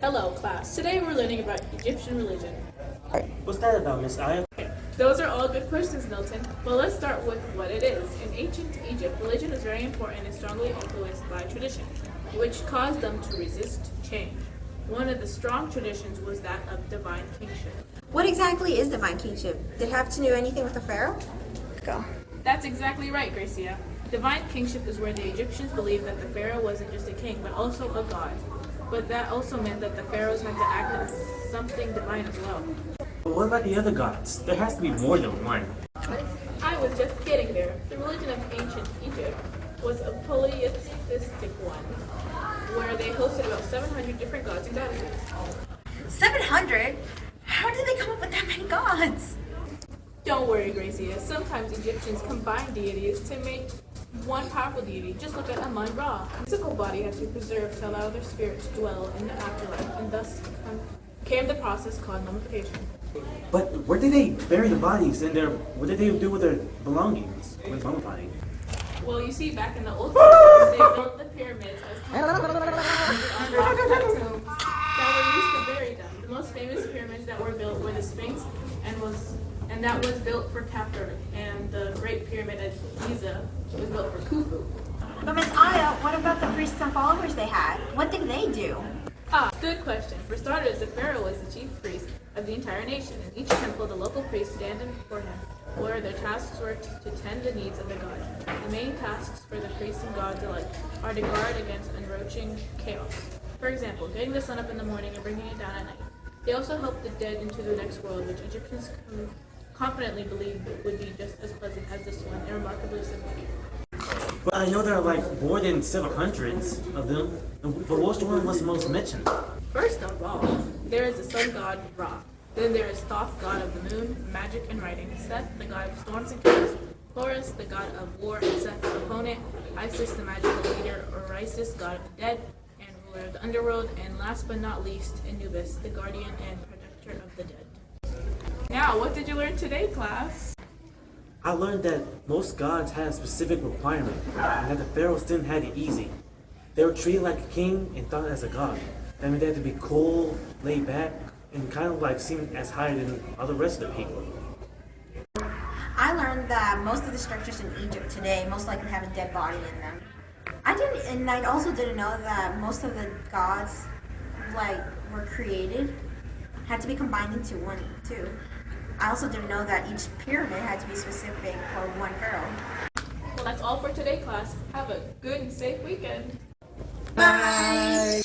Hello, class. Today we're learning about Egyptian religion. What's that about, Miss Aya? Those are all good questions, Milton. But let's start with what it is. In ancient Egypt, religion was very important and strongly influenced by tradition, which caused them to resist change. One of the strong traditions was that of divine kingship. What exactly is divine kingship? Did it have to do anything with the pharaoh? Go. That's exactly right, Gracia. Divine kingship is where the Egyptians believed that the pharaoh wasn't just a king, but also a god. But that also meant that the pharaohs had to act as something divine as well. But what about the other gods? There has to be more than one. I was just getting there. The religion of ancient Egypt was a polytheistic one, where they hosted about 700 different gods and goddesses. 700? How did they come up with that many gods? Don't worry, Gracia. Sometimes Egyptians combine deities to make one powerful deity. Just look at Amon-Ra. The physical body had to be preserved to allow their spirit to dwell in the afterlife, and thus came the process called mummification. But where did they bury the bodies and what did they do with their belongings when mummifying? Well, you see, back in the old times, they built the pyramids as tombs that were used to bury them. The most famous pyramids that were built were the Sphinx and that was built for Khafre, and the Great Pyramid at Giza was built for Khufu. But Miss Aya, what about the priests and followers they had? What did they do? Good question. For starters, the pharaoh was the chief priest of the entire nation. In each temple, the local priests stand before him, where their tasks were to tend the needs of the gods. The main tasks for the priests and gods alike are to guard against encroaching chaos. For example, getting the sun up in the morning and bringing it down at night. They also help the dead into the next world, which Egyptians confidently believed would be just as pleasant as this one, and remarkably simple. But I know there are like more than 700 of them. But which one was most mentioned? First of all, there is the sun god Ra. Then there is Thoth, god of the moon, magic and writing. Seth, the god of storms and chaos. Horus, the god of war and Seth's opponent. Isis, the magical leader. Orisis, god of the dead and ruler of the underworld. And last but not least, Anubis, the guardian and protector of the dead. Now, what did you learn today, class? I learned that most gods had a specific requirement, and that the pharaohs didn't have it easy. They were treated like a king and thought as a god. That meant they had to be cool, laid back, and kind of like seem as higher than all the rest of the people. I learned that most of the structures in Egypt today most likely have a dead body in them. I also didn't know that most of the gods, were created, had to be combined into one too. I also didn't know that each pyramid had to be specific for one pharaoh. Well, that's all for today, class. Have a good and safe weekend. Bye!